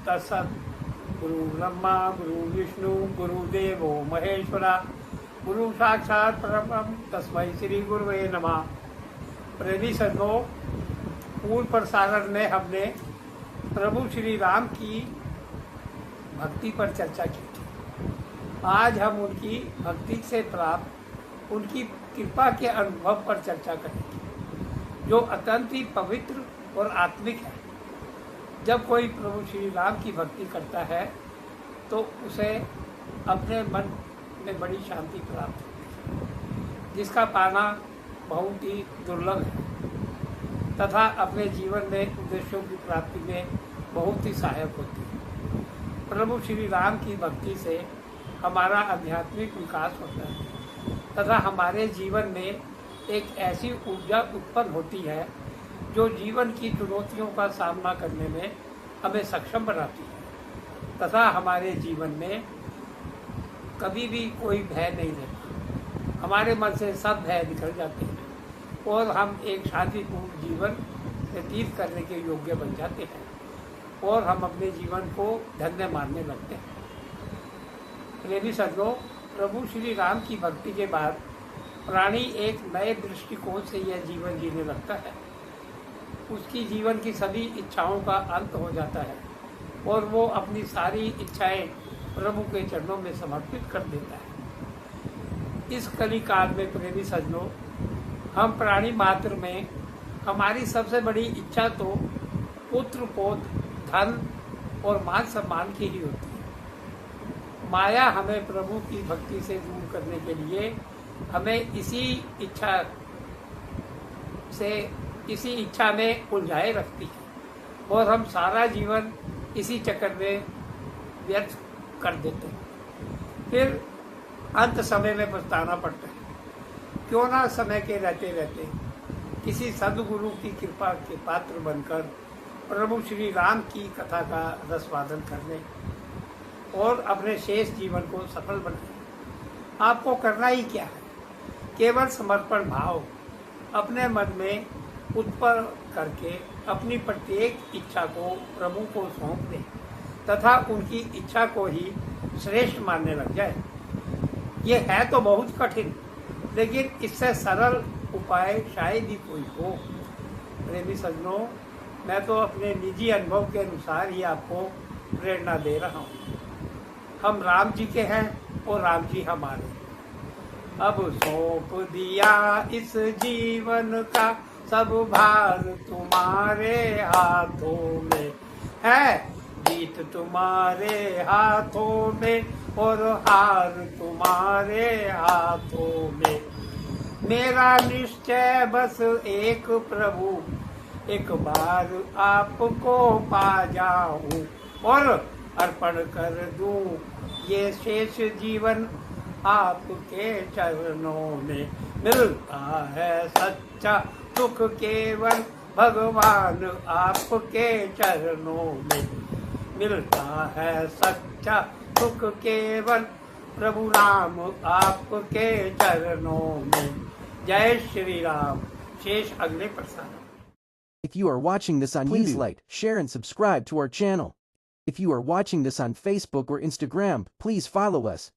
तत्सत्। गुरु ब्रह्मा गुरु विष्णु गुरुदेवो महेश्वरा, गुरु साक्षात परब्रह्म तस्मै श्री गुरुवे नमः। प्रेमी सज्जनों, पूर्व प्रसारण में हमने प्रभु श्री राम की भक्ति पर चर्चा की थी। आज हम उनकी भक्ति से प्राप्त उनकी कृपा के अनुभव पर चर्चा करेंगे, जो अत्यंत ही पवित्र और आत्मिक है। जब कोई प्रभु श्री राम की भक्ति करता है तो उसे अपने मन में बड़ी शांति प्राप्त होती है, जिसका पाना बहुत ही दुर्लभ है तथा अपने जीवन में उद्देश्यों की प्राप्ति में बहुत ही सहायक होती है। प्रभु श्री राम की भक्ति से हमारा आध्यात्मिक विकास होता है तथा हमारे जीवन में एक ऐसी ऊर्जा उत्पन्न होती है जो जीवन की चुनौतियों का सामना करने में हमें सक्षम बनाती है तथा हमारे जीवन में कभी भी कोई भय नहीं रहता। हमारे मन से सब भय निकल जाते हैं और हम एक शांतिपूर्ण जीवन व्यतीत करने के योग्य बन जाते हैं और हम अपने जीवन को धन्य मानने लगते हैं। प्रेमी सज्जनों, प्रभु श्री राम की भक्ति के बाद प्राणी एक नए दृष्टिकोण से यह जीवन जीने लगता है। उसकी जीवन की सभी इच्छाओं का अंत हो जाता है और वो अपनी सारी इच्छाएं प्रभु के चरणों में समर्पित कर देता है। इस कली काल में प्रेमी सज्जनों, हम प्राणी मात्र में हमारी सबसे बड़ी इच्छा तो पुत्र पौत्र धन और मान सम्मान की ही होती है। माया हमें प्रभु की भक्ति से दूर करने के लिए हमें इसी इच्छा में उलझाए रखती है और हम सारा जीवन इसी चक्कर में व्यर्थ कर देते हैं। फिर अंत समय में पछताना पड़ता है। क्यों ना समय के रहते रहते किसी सद्गुरु की कृपा के पात्र बनकर प्रभु श्री राम की कथा का रसवादन करने और अपने शेष जीवन को सफल बनाए। आपको करना ही क्या है? केवल समर्पण भाव अपने मन में उत्पन्न करके अपनी प्रत्येक इच्छा को प्रभु को सौंप दें तथा उनकी इच्छा को ही श्रेष्ठ मानने लग जाए। ये है तो बहुत कठिन, लेकिन इससे सरल उपाय शायद ही कोई हो। प्रेमी सज्जनों, मैं तो अपने निजी अनुभव के अनुसार ही आपको प्रेरणा दे रहा हूँ। हम राम जी के हैं और राम जी हमारे। अब सौंप दिया इस जीवन का सब भार तुम्हारे हाथों में है। जीत तुम्हारे हाथों में और हार तुम्हारे हाथों में। मेरा निश्चय बस एक प्रभु, एक बार आपको पा जाऊं और अर्पण कर दूं ये शेष जीवन आपके चरणों में। मिलता है सच्चा सुख केवल भगवान आपके चरणों में। मिलता है सच्चा सुख केवल प्रभु राम आपके चरणों में। जय श्री राम। शेष अगले प्रसारण। If you are watching this on YouTube, please like, share and subscribe to our channel. If you are watching this on Facebook or Instagram, please follow us.